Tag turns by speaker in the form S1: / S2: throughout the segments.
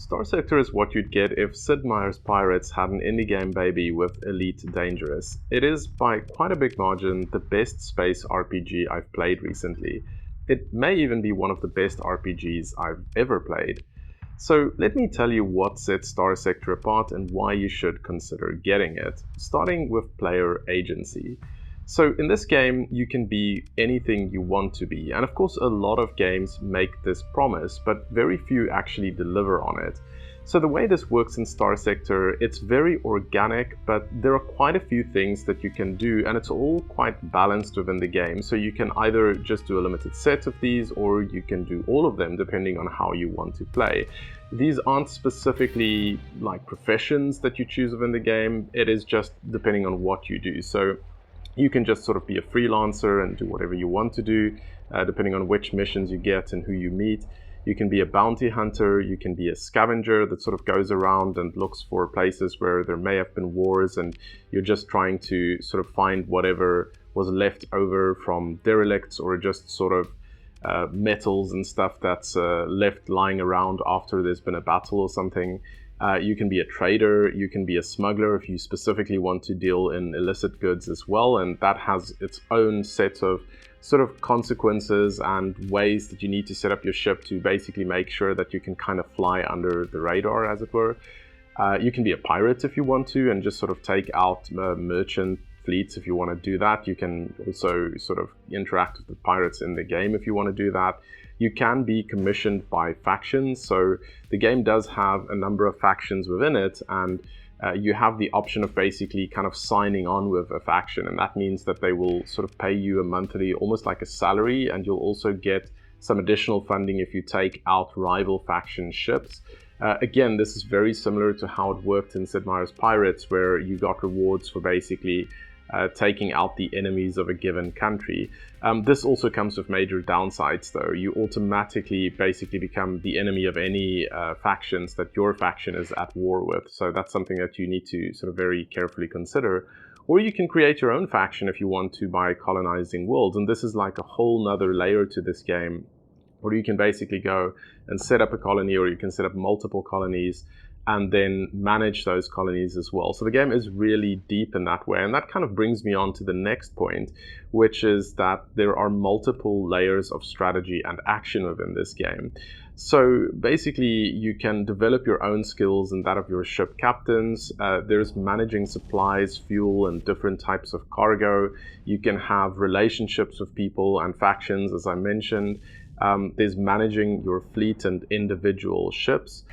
S1: Star Sector is what you'd get if Sid Meier's Pirates had an indie game baby with Elite Dangerous. It is, by quite a big margin, the best space RPG I've played recently. It may even be one of the best RPGs I've ever played. So let me tell you what sets Star Sector apart and why you should consider getting it, starting with player agency. So in this game, you can be anything you want to be, and of course a lot of games make this promise, but very few actually deliver on it. So the way this works in Star Sector, it's very organic, but there are quite a few things that you can do, and it's all quite balanced within the game. So you can either just do a limited set of these, or you can do all of them depending on how you want to play. These aren't specifically like professions that you choose within the game, it is just depending on what you do. So you can just sort of be a freelancer and do whatever you want to do, depending on which missions you get and who you meet. You can be a bounty hunter, you can be a scavenger that sort of goes around and looks for places where there may have been wars, and you're just trying to sort of find whatever was left over from derelicts or just sort of metals and stuff that's left lying around after there's been a battle or something. You can be a trader, you can be a smuggler if you specifically want to deal in illicit goods as well, and that has its own set of sort of consequences and ways that you need to set up your ship to basically make sure that you can kind of fly under the radar, as it were. You can be a pirate if you want to and just sort of take out merchant fleets if you want to do that. You can also sort of interact with the pirates in the game if you want to do that. You can be commissioned by factions, so the game does have a number of factions within it, and you have the option of basically kind of signing on with a faction, and that means that they will sort of pay you a monthly, almost like a salary, and you'll also get some additional funding if you take out rival faction ships. Again, this is very similar to how it worked in Sid Meier's Pirates, where you got rewards for basically taking out the enemies of a given country. This also comes with major downsides though. You automatically basically become the enemy of any factions that your faction is at war with. So that's something that you need to sort of very carefully consider. Or you can create your own faction if you want to by colonizing worlds. And this is like a whole nother layer to this game, where you can basically go and set up a colony, or you can set up multiple colonies and then manage those colonies as well. So the game is really deep in that way. And that kind of brings me on to the next point, which is that there are multiple layers of strategy and action within this game. So basically, you can develop your own skills and that of your ship captains. There's managing supplies, fuel, and different types of cargo. You can have relationships with people and factions, as I mentioned. There's managing your fleet and individual ships.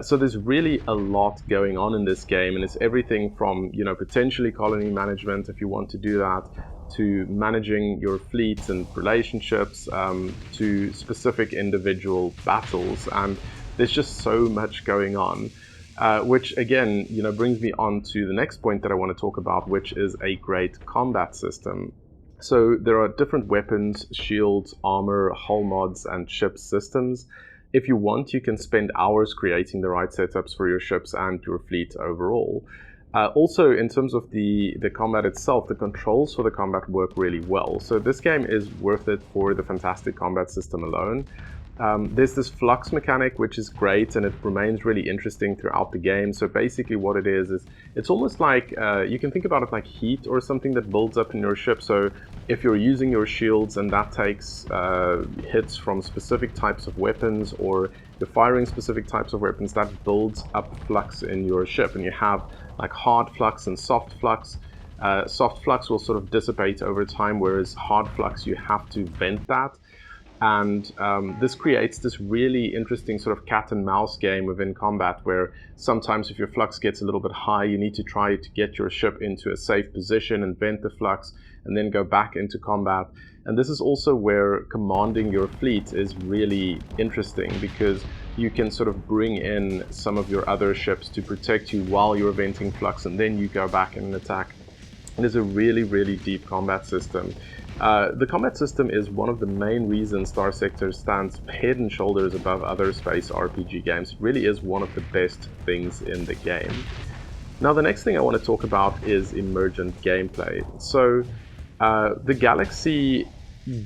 S1: So there's really a lot going on in this game, and it's everything from, potentially colony management if you want to do that, to managing your fleets and relationships, to specific individual battles, and there's just so much going on, which again, brings me on to the next point that I want to talk about, which is a great combat system. So there are different weapons, shields, armor, hull mods, and ship systems. If you want, you can spend hours creating the right setups for your ships and your fleet overall. Also, in terms of the combat itself, the controls for the combat work really well. So this game is worth it for the fantastic combat system alone. There's this flux mechanic, which is great, and it remains really interesting throughout the game. So basically what it is it's almost like, you can think about it like heat or something that builds up in your ship. So if you're using your shields and that takes hits from specific types of weapons, or you're firing specific types of weapons, that builds up flux in your ship. And you have like hard flux and soft flux. Soft flux will sort of dissipate over time, whereas hard flux, you have to vent that. And this creates this really interesting sort of cat and mouse game within combat, where sometimes if your flux gets a little bit high, you need to try to get your ship into a safe position and vent the flux and then go back into combat. And this is also where commanding your fleet is really interesting, because you can sort of bring in some of your other ships to protect you while you're venting flux, and then you go back and attack. It is a really, really deep combat system. The combat system is one of the main reasons Star Sector stands head and shoulders above other space RPG games. It really is one of the best things in the game. Now, the next thing I want to talk about is emergent gameplay. So, the Galaxy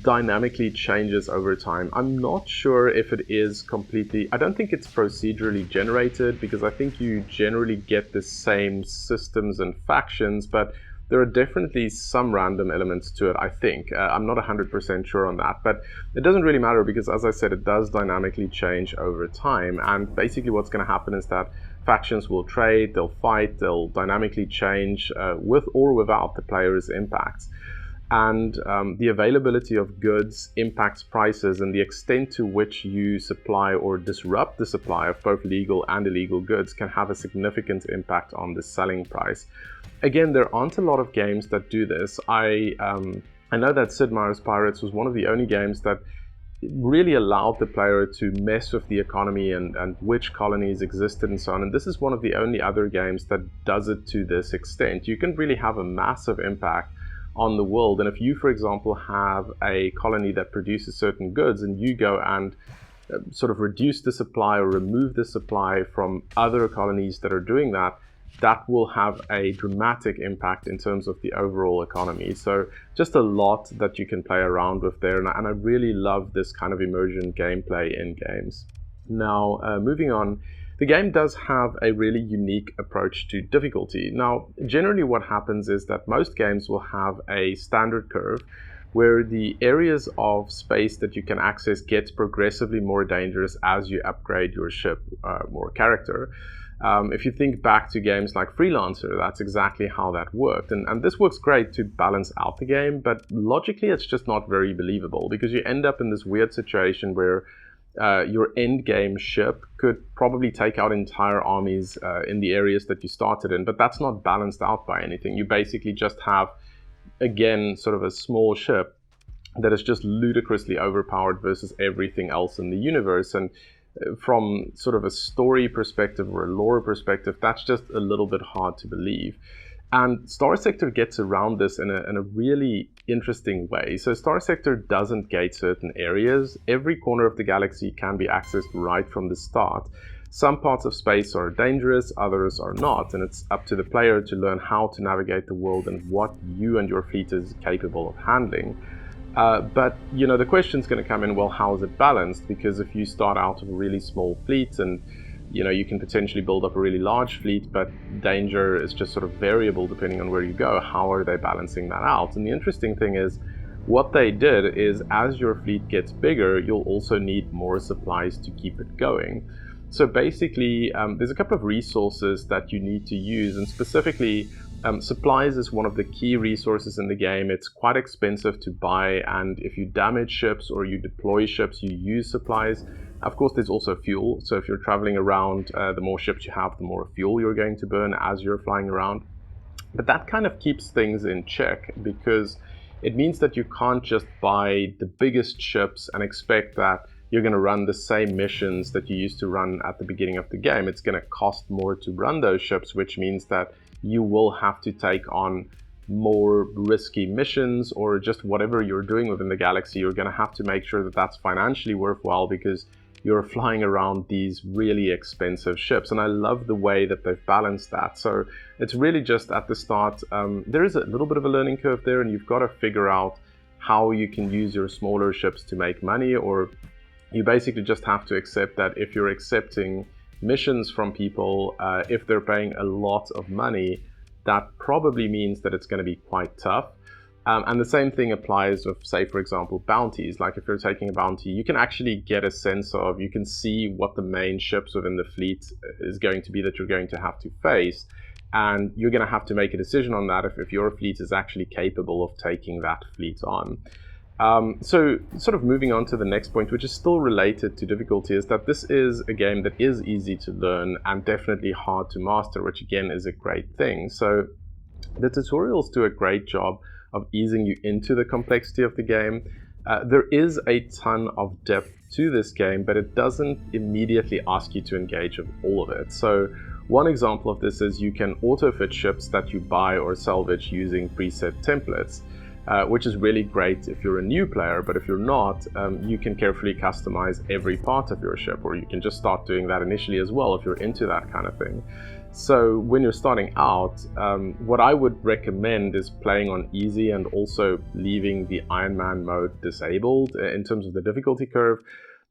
S1: dynamically changes over time. I'm not sure if it is completely, I don't think it's procedurally generated, because I think you generally get the same systems and factions, but there are definitely some random elements to it, I think. I'm not 100% sure on that, but it doesn't really matter because, as I said, it does dynamically change over time. And basically what's going to happen is that factions will trade, they'll fight, they'll dynamically change with or without the player's impacts. And the availability of goods impacts prices, and the extent to which you supply or disrupt the supply of both legal and illegal goods can have a significant impact on the selling price. Again, there aren't a lot of games that do this. I know that Sid Meier's Pirates was one of the only games that really allowed the player to mess with the economy and which colonies existed and so on. And this is one of the only other games that does it to this extent. You can really have a massive impact on the world. And if you, for example, have a colony that produces certain goods and you go and sort of reduce the supply or remove the supply from other colonies that are doing that, that will have a dramatic impact in terms of the overall economy. So just a lot that you can play around with there. And I really love this kind of immersion gameplay in games. Now, moving on, the game does have a really unique approach to difficulty. Now, generally what happens is that most games will have a standard curve where the areas of space that you can access gets progressively more dangerous as you upgrade your ship or character. If you think back to games like Freelancer, that's exactly how that worked. And this works great to balance out the game, but logically it's just not very believable, because you end up in this weird situation where your end game ship could probably take out entire armies in the areas that you started in, but that's not balanced out by anything. You basically just have, again, sort of a small ship that is just ludicrously overpowered versus everything else in the universe. And from sort of a story perspective or a lore perspective, that's just a little bit hard to believe. And Star Sector gets around this in a really interesting way. So Star Sector doesn't gate certain areas. Every corner of the galaxy can be accessed right from the start. Some parts of space are dangerous, others are not, and it's up to the player to learn how to navigate the world and what you and your fleet is capable of handling. But, you know, the question's going to come in, well, how is it balanced? Because if you start out with a really small fleet and, you know, you can potentially build up a really large fleet, but danger is just sort of variable depending on where you go, how are they balancing that out? And the interesting thing is, what they did is, as your fleet gets bigger, you'll also need more supplies to keep it going. So basically, there's a couple of resources that you need to use, and specifically, supplies is one of the key resources in the game. It's quite expensive to buy, and if you damage ships or you deploy ships, you use supplies. Of course, there's also fuel. So if you're traveling around, the more ships you have, the more fuel you're going to burn as you're flying around. But that kind of keeps things in check, because it means that you can't just buy the biggest ships and expect that you're going to run the same missions that you used to run at the beginning of the game. It's going to cost more to run those ships, which means that you will have to take on more risky missions, or just whatever you're doing within the galaxy. You're going to have to make sure that that's financially worthwhile, because you're flying around these really expensive ships. And I love the way that they've balanced that. So it's really just at the start, there is a little bit of a learning curve there, and you've got to figure out how you can use your smaller ships to make money, or you basically just have to accept that if you're accepting missions from people, if they're paying a lot of money, that probably means that it's going to be quite tough. And the same thing applies with, say, for example, bounties. Like if you're taking a bounty, you can actually get a sense of, you can see what the main ships within the fleet is going to be that you're going to have to face. And you're going to have to make a decision on that if your fleet is actually capable of taking that fleet on. So sort of moving on to the next point, which is still related to difficulty, is that this is a game that is easy to learn and definitely hard to master, which again is a great thing. So the tutorials do a great job of easing you into the complexity of the game. There is a ton of depth to this game, but it doesn't immediately ask you to engage with all of it. So one example of this is you can auto-fit ships that you buy or salvage using preset templates. which is really great if you're a new player. But if you're not, you can carefully customize every part of your ship, or you can just start doing that initially as well if you're into that kind of thing. So when you're starting out, what I would recommend is playing on easy and also leaving the Iron Man mode disabled in terms of the difficulty curve.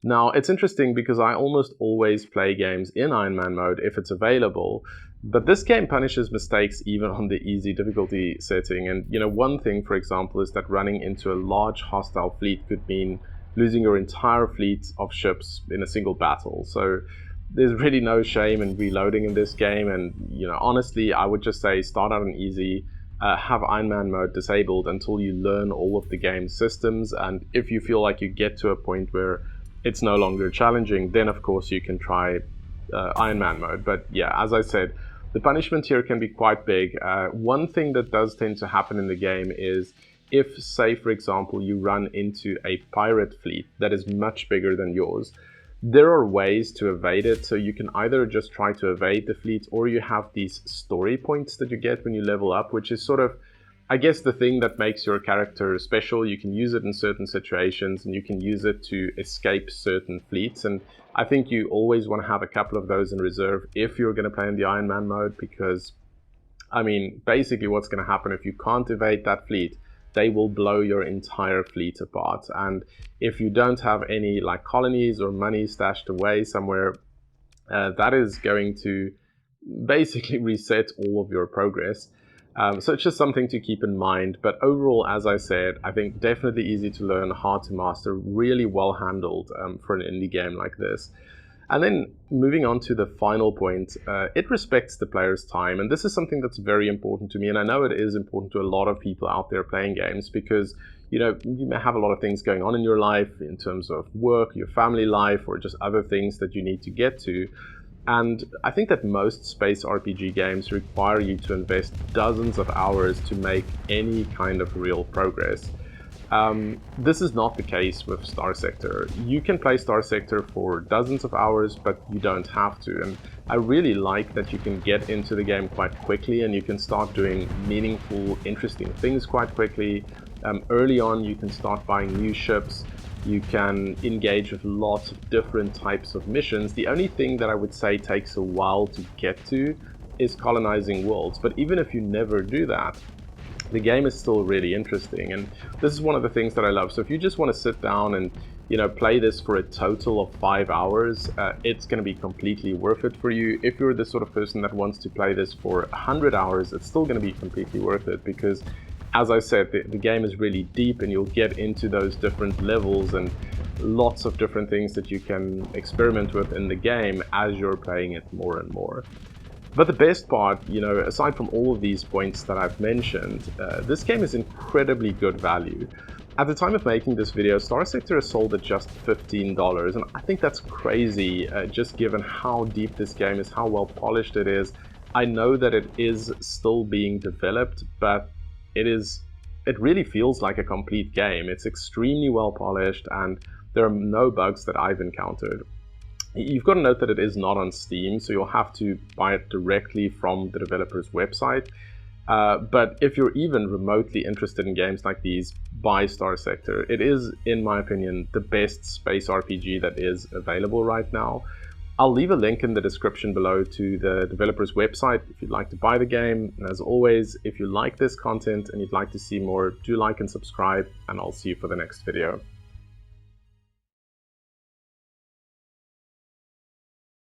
S1: Now, it's interesting because I almost always play games in Iron Man mode if it's available, but this game punishes mistakes even on the easy difficulty setting. And one thing, for example, is that running into a large hostile fleet could mean losing your entire fleet of ships in a single battle. So there's really no shame in reloading in this game. And honestly, I would just say start out on easy, have Iron Man mode disabled until you learn all of the game's systems. And if you feel like you get to a point where it's no longer challenging, then of course you can try Iron Man mode. But yeah, as I said, the punishment here can be quite big. One thing that does tend to happen in the game is if, say, for example, you run into a pirate fleet that is much bigger than yours, there are ways to evade it. So you can either just try to evade the fleet, or you have these story points that you get when you level up, which is sort of, I guess, the thing that makes your character special. You can use it in certain situations, and you can use it to escape certain fleets. And I think you always want to have a couple of those in reserve if you're going to play in the Iron Man mode, because, I mean, basically what's going to happen if you can't evade that fleet, they will blow your entire fleet apart. And if you don't have any like colonies or money stashed away somewhere, that is going to basically reset all of your progress. So it's just something to keep in mind. But overall, as I said, I think definitely easy to learn, hard to master, really well handled for an indie game like this. And then moving on to the final point, it respects the player's time. And this is something that's very important to me. And I know it is important to a lot of people out there playing games, because you may have a lot of things going on in your life in terms of work, your family life, or just other things that you need to get to. And I think that most space RPG games require you to invest dozens of hours to make any kind of real progress. This is not the case with Star Sector. You can play Star Sector for dozens of hours, but you don't have to. And I really like that you can get into the game quite quickly, and you can start doing meaningful, interesting things quite quickly. Early on, you can start buying new ships. You can engage with lots of different types of missions. The only thing that I would say takes a while to get to is colonizing worlds. But even if you never do that, the game is still really interesting. And this is one of the things that I love. So if you just want to sit down and play this for a total of 5 hours, it's going to be completely worth it for you. If you're the sort of person that wants to play this for 100 hours, it's still going to be completely worth it, because as I said, the game is really deep, and you'll get into those different levels and lots of different things that you can experiment with in the game as you're playing it more and more. But the best part, aside from all of these points that I've mentioned, this game is incredibly good value. At the time of making this video, Star Sector is sold at just $15, and I think that's crazy, just given how deep this game is, how well polished it is. I know that it is still being developed, but it really feels like a complete game. It's extremely well polished, and there are no bugs that I've encountered. You've got to note that it is not on Steam, so you'll have to buy it directly from the developer's website. But if you're even remotely interested in games like these, buy Star Sector. It is, in my opinion, the best space RPG that is available right now. I'll leave a link in the description below to the developer's website if you'd like to buy the game. And as always, if you like this content and you'd like to see more, do like and subscribe, and I'll see you for the next video.